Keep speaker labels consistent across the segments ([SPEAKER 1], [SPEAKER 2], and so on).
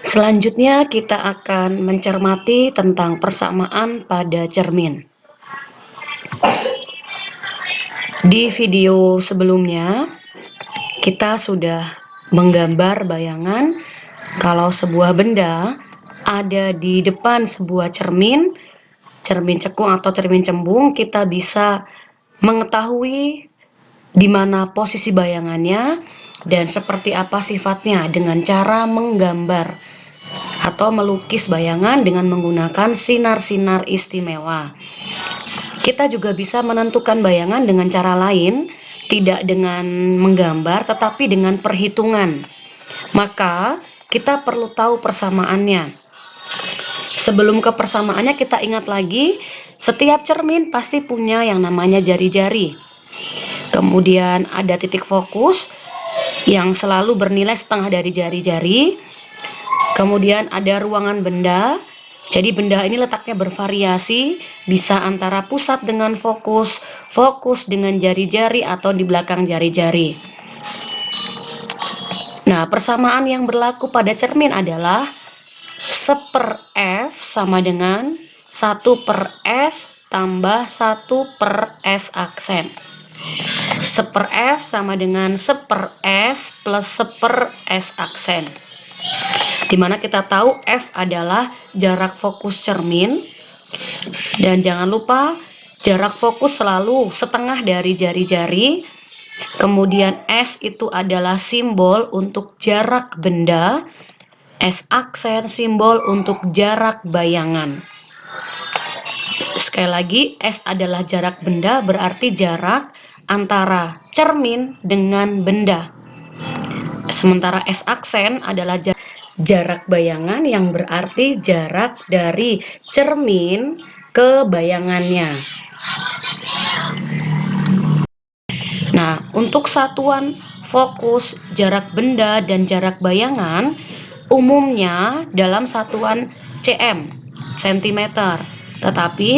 [SPEAKER 1] Selanjutnya kita akan mencermati tentang persamaan pada cermin. Di video sebelumnya, kita sudah menggambar bayangan kalau sebuah benda ada di depan sebuah cermin cekung atau cermin cembung. Kita bisa mengetahui di mana posisi bayangannya dan seperti apa sifatnya dengan cara menggambar atau melukis bayangan dengan menggunakan sinar-sinar istimewa. Kita juga bisa menentukan bayangan dengan cara lain, tidak dengan menggambar tetapi dengan perhitungan. Maka kita perlu tahu persamaannya. Sebelum ke persamaannya, kita ingat lagi, setiap cermin pasti punya yang namanya jari-jari. Kemudian ada titik fokus yang selalu bernilai setengah dari jari-jari. Kemudian ada ruangan benda. Jadi benda ini letaknya bervariasi, bisa antara pusat dengan fokus, fokus dengan jari-jari, atau di belakang jari-jari. Nah, persamaan yang berlaku pada cermin adalah 1/F sama dengan 1/S tambah 1/S aksen. 1/F sama dengan 1/S plus 1/S aksen. Dimana kita tahu F adalah jarak fokus cermin. Dan jangan lupa jarak fokus selalu setengah dari jari-jari. Kemudian S itu adalah simbol untuk jarak benda. S aksen simbol untuk jarak bayangan. Sekali lagi, S adalah jarak benda, berarti jarak antara cermin dengan benda. Sementara S aksen adalah jarak bayangan yang berarti jarak dari cermin ke bayangannya. Nah, untuk satuan fokus, jarak benda, dan jarak bayangan umumnya dalam satuan cm, cm. Tetapi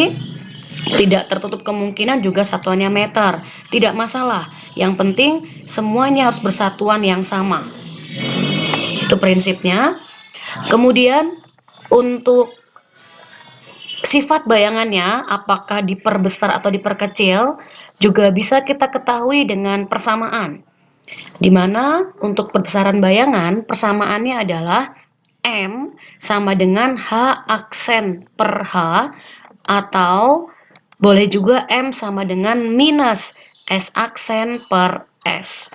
[SPEAKER 1] tidak tertutup kemungkinan juga satuannya meter. Tidak masalah, yang penting semuanya harus bersatuan yang sama. Itu prinsipnya. Kemudian untuk sifat bayangannya, apakah diperbesar atau diperkecil, juga bisa kita ketahui dengan persamaan. Dimana untuk perbesaran bayangan, persamaannya adalah M sama dengan H aksen per H, atau boleh juga M sama dengan minus S aksen per S.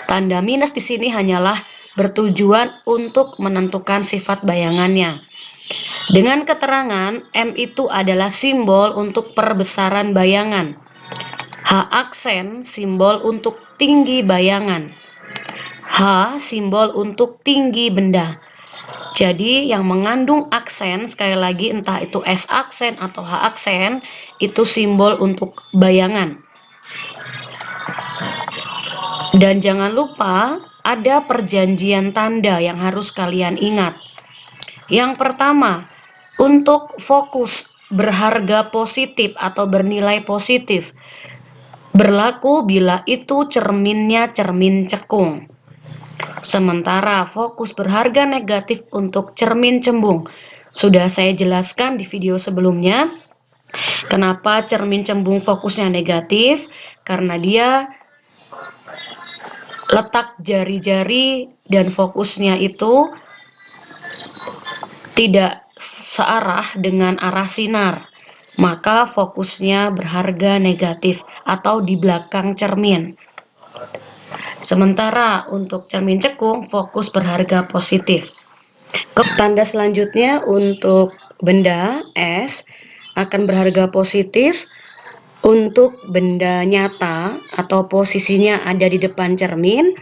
[SPEAKER 1] Tanda minus di sini hanyalah bertujuan untuk menentukan sifat bayangannya. Dengan keterangan M itu adalah simbol untuk perbesaran bayangan. H aksen simbol untuk tinggi bayangan. H simbol untuk tinggi benda. Jadi yang mengandung aksen, sekali lagi entah itu S aksen atau H aksen, itu simbol untuk bayangan. Dan jangan lupa ada perjanjian tanda yang harus kalian ingat. Yang pertama, untuk fokus berharga positif atau bernilai positif berlaku bila itu cerminnya cermin cekung. Sementara fokus berharga negatif untuk cermin cembung sudah saya jelaskan di video sebelumnya. Kenapa cermin cembung fokusnya negatif? Karena dia letak jari-jari dan fokusnya itu tidak searah dengan arah sinar, maka fokusnya berharga negatif atau di belakang cermin. Sementara untuk cermin cekung, fokus berharga positif. Tanda selanjutnya untuk benda S akan berharga positif untuk benda nyata atau posisinya ada di depan cermin,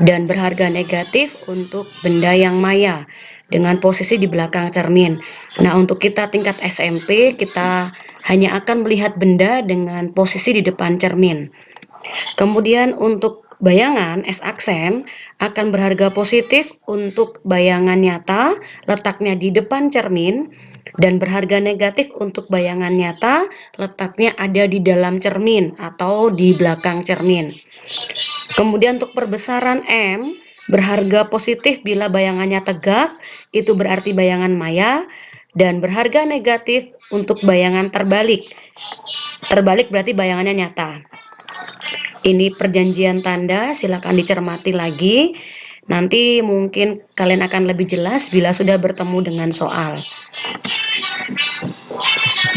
[SPEAKER 1] dan berharga negatif untuk benda yang maya dengan posisi di belakang cermin. Nah, untuk kita tingkat SMP, kita hanya akan melihat benda dengan posisi di depan cermin. Kemudian untuk bayangan S aksen akan berharga positif untuk bayangan nyata letaknya di depan cermin, dan berharga negatif untuk bayangan nyata letaknya ada di dalam cermin atau di belakang cermin. Kemudian untuk perbesaran M Berharga positif bila bayangannya tegak, itu berarti bayangan maya, dan berharga negatif untuk bayangan terbalik. Terbalik berarti bayangannya nyata. Ini perjanjian tanda, silakan dicermati lagi. Nanti mungkin kalian akan lebih jelas bila sudah bertemu dengan soal.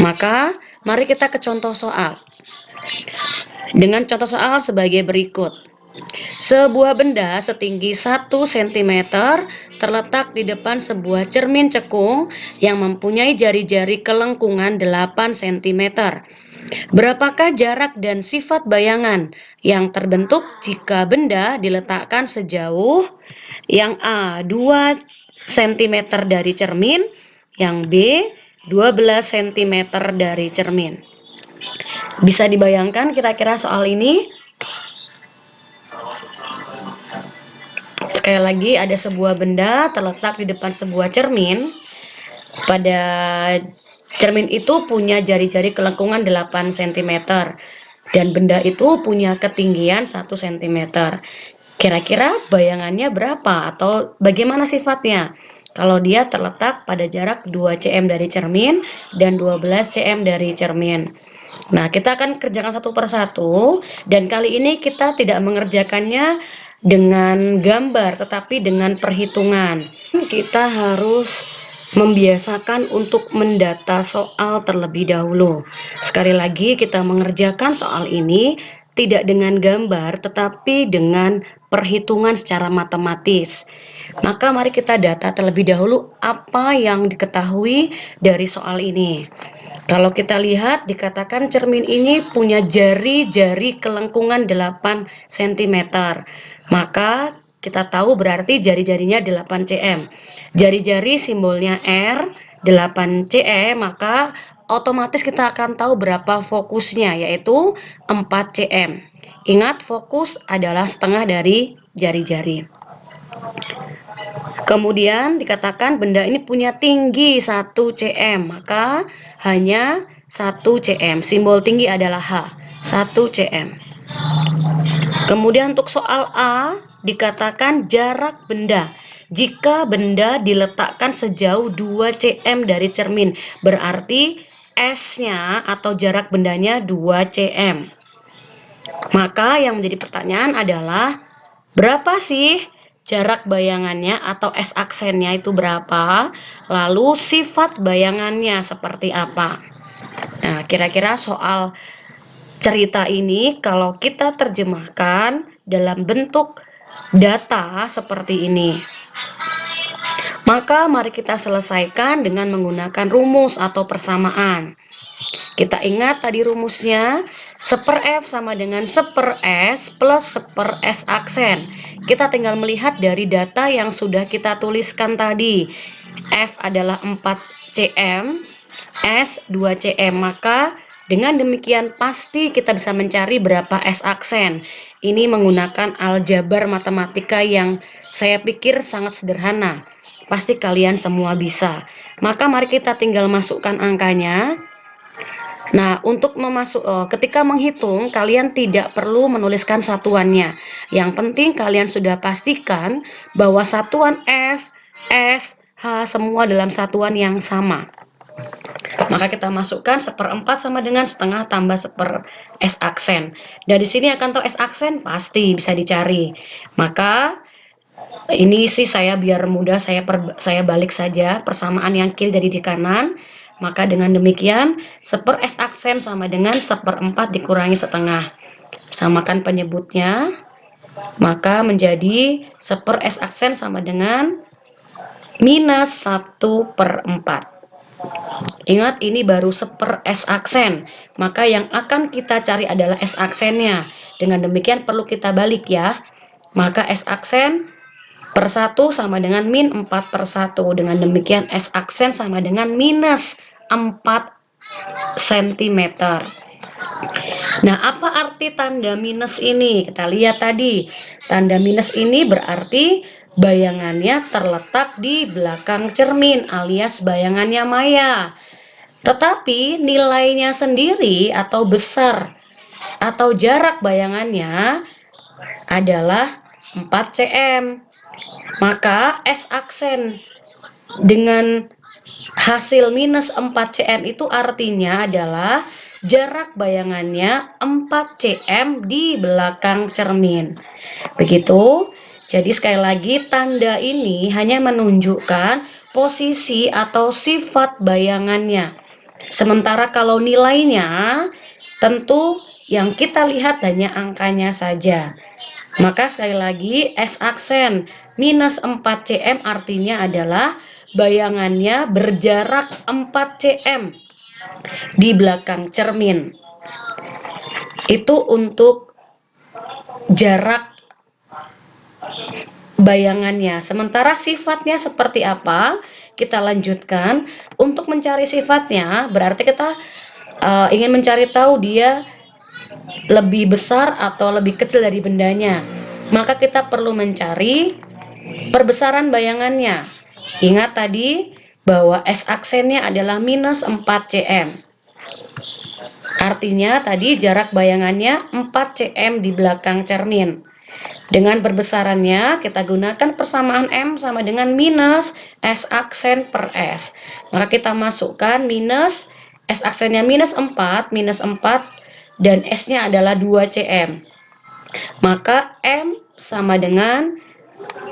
[SPEAKER 1] Maka, mari kita ke contoh soal. Dengan contoh soal sebagai berikut. Sebuah benda setinggi 1 cm terletak di depan sebuah cermin cekung yang mempunyai jari-jari kelengkungan 8 cm. Berapakah jarak dan sifat bayangan yang terbentuk jika benda diletakkan sejauh yang A 2 cm dari cermin, yang B 12 cm dari cermin? Bisa dibayangkan kira-kira soal ini? Sekali lagi, ada sebuah benda terletak di depan sebuah cermin. Pada cermin itu punya jari-jari kelengkungan 8 cm. Dan benda itu punya ketinggian 1 cm. Kira-kira bayangannya berapa atau bagaimana sifatnya? Kalau dia terletak pada jarak 2 cm dari cermin dan 12 cm dari cermin. Nah, kita akan kerjakan satu persatu, dan kali ini kita tidak mengerjakannya dengan gambar, tetapi dengan perhitungan. Kita harus membiasakan untuk mendata soal terlebih dahulu. Sekali lagi, kita mengerjakan soal ini tidak dengan gambar, tetapi dengan perhitungan secara matematis. Maka mari kita data terlebih dahulu apa yang diketahui dari soal ini. Kalau kita lihat, dikatakan cermin ini punya jari-jari kelengkungan 8 cm. Maka kita tahu berarti jari-jarinya 8 cm. Jari-jari simbolnya R, 8 cm, maka otomatis kita akan tahu berapa fokusnya, yaitu 4 cm. Ingat, fokus adalah setengah dari jari-jari. Kemudian dikatakan benda ini punya tinggi 1 cm, maka hanya 1 cm. Simbol tinggi adalah H, 1 cm. Kemudian untuk soal A, dikatakan jarak benda. Jika benda diletakkan sejauh 2 cm dari cermin, berarti S-nya atau jarak bendanya 2 cm. Maka yang menjadi pertanyaan adalah, berapa sih jarak bayangannya atau S aksennya itu berapa? Lalu sifat bayangannya seperti apa? Nah, kira-kira soal cerita ini kalau kita terjemahkan dalam bentuk data seperti ini. Maka mari kita selesaikan dengan menggunakan rumus atau persamaan. Kita ingat tadi rumusnya, 1/F sama dengan 1/S plus 1/S aksen. Kita tinggal melihat dari data yang sudah kita tuliskan tadi. F adalah 4 cm, S 2 cm. Maka dengan demikian pasti kita bisa mencari berapa S aksen. Ini menggunakan aljabar matematika yang saya pikir sangat sederhana. Pasti kalian semua bisa. Maka mari kita tinggal masukkan angkanya. Nah, untuk ketika menghitung, kalian tidak perlu menuliskan satuannya. Yang penting kalian sudah pastikan bahwa satuan F, S, H semua dalam satuan yang sama. Maka kita masukkan 1/4 sama dengan setengah tambah 1/S aksen. Dari sini akan tahu S aksen pasti bisa dicari. Maka ini sih biar mudah saya balik saja persamaan yang kiri jadi di kanan. Maka dengan demikian 1/S aksen sama dengan 1/4 dikurangi setengah. Samakan penyebutnya. Maka menjadi 1/S aksen sama dengan minus 1/4. Ingat, ini baru 1/S aksen. Maka yang akan kita cari adalah S aksennya. Dengan demikian perlu kita balik ya. Maka S aksen per 1 sama dengan min 4/1. Dengan demikian S aksen sama dengan minus 4 cm. Nah, apa arti tanda minus ini? Kita lihat tadi. Tanda minus ini berarti bayangannya terletak di belakang cermin alias bayangannya maya. Tetapi nilainya sendiri atau besar atau jarak bayangannya adalah 4 cm. Maka S aksen dengan hasil minus 4 cm itu artinya adalah jarak bayangannya 4 cm di belakang cermin. Begitu. Jadi sekali lagi tanda ini hanya menunjukkan posisi atau sifat bayangannya. Sementara kalau nilainya tentu yang kita lihat hanya angkanya saja. Maka sekali lagi S aksen minus 4 cm artinya adalah bayangannya berjarak 4 cm di belakang cermin. Itu untuk jarak bayangannya. Sementara sifatnya seperti apa? Kita lanjutkan. Untuk mencari sifatnya, berarti kita ingin mencari tahu dia lebih besar atau lebih kecil dari bendanya. Maka kita perlu mencari perbesaran bayangannya. Ingat tadi bahwa S aksennya adalah minus 4 cm. Artinya tadi jarak bayangannya 4 cm di belakang cermin. Dengan perbesarannya kita gunakan persamaan M sama dengan minus S aksen per S. Maka kita masukkan minus S aksennya minus 4 dan S-nya adalah 2 cm. Maka M sama dengan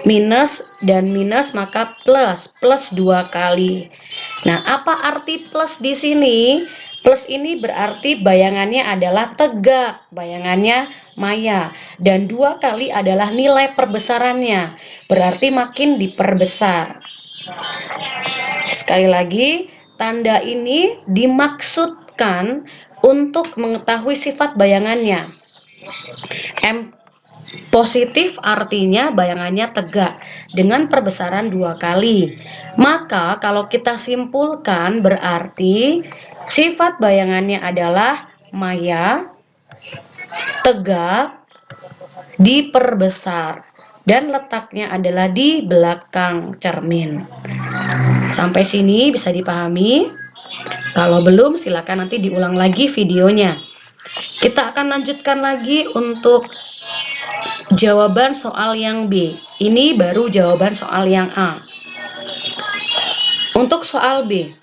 [SPEAKER 1] minus dan minus maka plus 2 kali. Nah, apa arti plus di sini? Plus ini berarti bayangannya adalah tegak, bayangannya maya. Dan 2 kali adalah nilai perbesarannya, berarti makin diperbesar. Sekali lagi, tanda ini dimaksudkan untuk mengetahui sifat bayangannya. M positif artinya bayangannya tegak dengan perbesaran 2 kali. Maka kalau kita simpulkan berarti sifat bayangannya adalah maya, tegak, diperbesar, dan letaknya adalah di belakang cermin. Sampai sini bisa dipahami? Kalau belum silakan nanti diulang lagi videonya. Kita akan lanjutkan lagi untuk jawaban soal yang B. Ini baru jawaban soal yang A. Untuk soal B,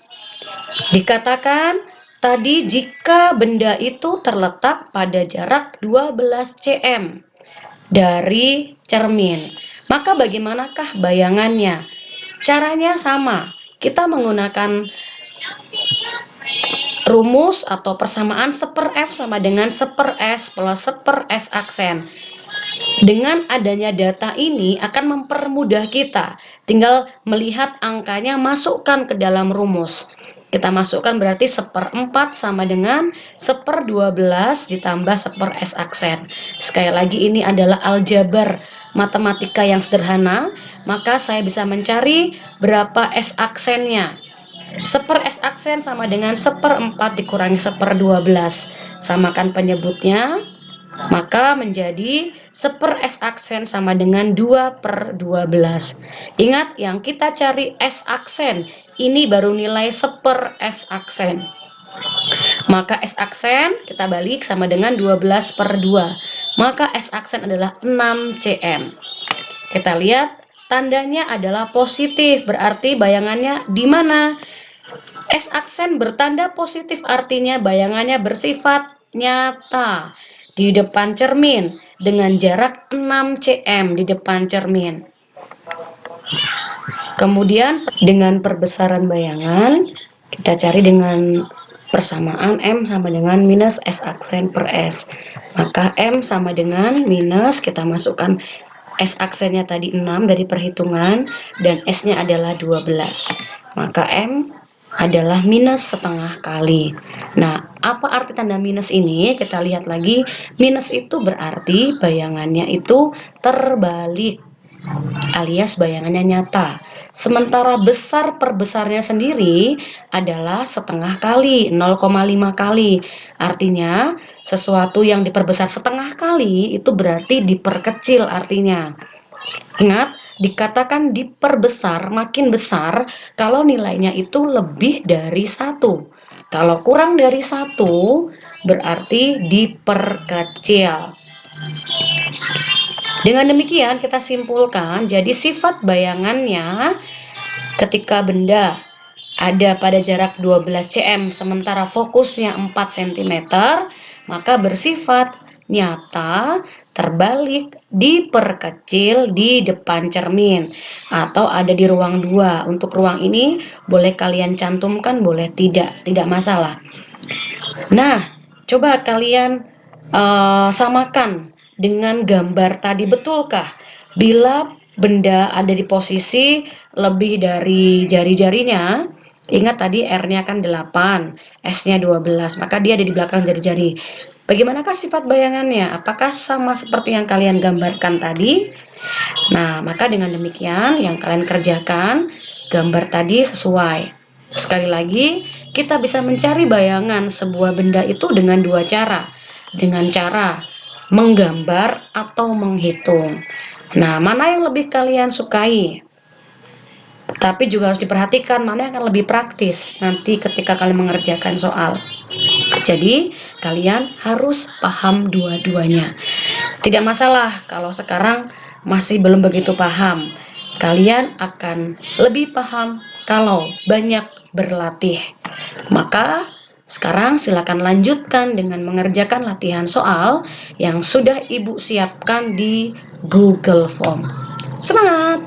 [SPEAKER 1] dikatakan tadi jika benda itu terletak pada jarak 12 cm dari cermin, maka bagaimanakah bayangannya? Caranya sama. Kita menggunakan rumus atau persamaan 1/F sama dengan 1/S plus 1/S aksen. Dengan adanya data ini akan mempermudah kita. Tinggal melihat angkanya, masukkan ke dalam rumus. Kita masukkan berarti 1/4 sama dengan 1/12 ditambah 1/S aksen. Sekali lagi ini adalah aljabar matematika yang sederhana. Maka saya bisa mencari berapa S aksennya. 1/S aksen sama dengan 1/4 dikurangi 1/12. Samakan penyebutnya. Maka menjadi 1/S aksen sama dengan 2/12. Ingat yang kita cari S aksen, ini baru nilai 1/S aksen. Maka S aksen kita balik sama dengan 12/2. Maka S aksen adalah 6 cm. Kita lihat tandanya adalah positif, berarti bayangannya di mana? S aksen bertanda positif artinya bayangannya bersifat nyata di depan cermin dengan jarak 6 cm di depan cermin. Kemudian dengan perbesaran bayangan kita cari dengan persamaan M sama dengan minus S aksen per S. Maka M sama dengan minus, kita masukkan S aksennya tadi 6 dari perhitungan dan S-nya adalah 12. Maka M adalah minus setengah kali. Nah, apa arti tanda minus ini? Kita lihat lagi. Minus itu berarti bayangannya itu terbalik, alias bayangannya nyata. Sementara besar perbesarnya sendiri adalah setengah kali, 0,5 kali. Artinya sesuatu yang diperbesar setengah kali itu berarti diperkecil artinya. Ingat, dikatakan diperbesar, makin besar kalau nilainya itu lebih dari 1. Kalau kurang dari 1 berarti diperkecil. Dengan demikian kita simpulkan, jadi sifat bayangannya ketika benda ada pada jarak 12 cm sementara fokusnya 4 cm, maka bersifat nyata, terbalik, diperkecil di depan cermin atau ada di ruang 2. Untuk ruang ini boleh kalian cantumkan, boleh tidak masalah. Nah, coba kalian samakan dengan gambar tadi, betulkah bila benda ada di posisi lebih dari jari-jarinya? Ingat tadi R-nya kan 8, S-nya 12, maka dia ada di belakang jari-jari. Bagaimanakah sifat bayangannya? Apakah sama seperti yang kalian gambarkan tadi? Nah, maka dengan demikian yang kalian kerjakan, gambar tadi sesuai. Sekali lagi, kita bisa mencari bayangan sebuah benda itu dengan dua cara. Dengan cara menggambar atau menghitung. Nah, mana yang lebih kalian sukai? Tapi juga harus diperhatikan mana yang akan lebih praktis nanti ketika kalian mengerjakan soal. Jadi, kalian harus paham dua-duanya. Tidak masalah kalau sekarang masih belum begitu paham. Kalian akan lebih paham kalau banyak berlatih. Maka sekarang silakan lanjutkan dengan mengerjakan latihan soal yang sudah Ibu siapkan di Google Form. Semangat!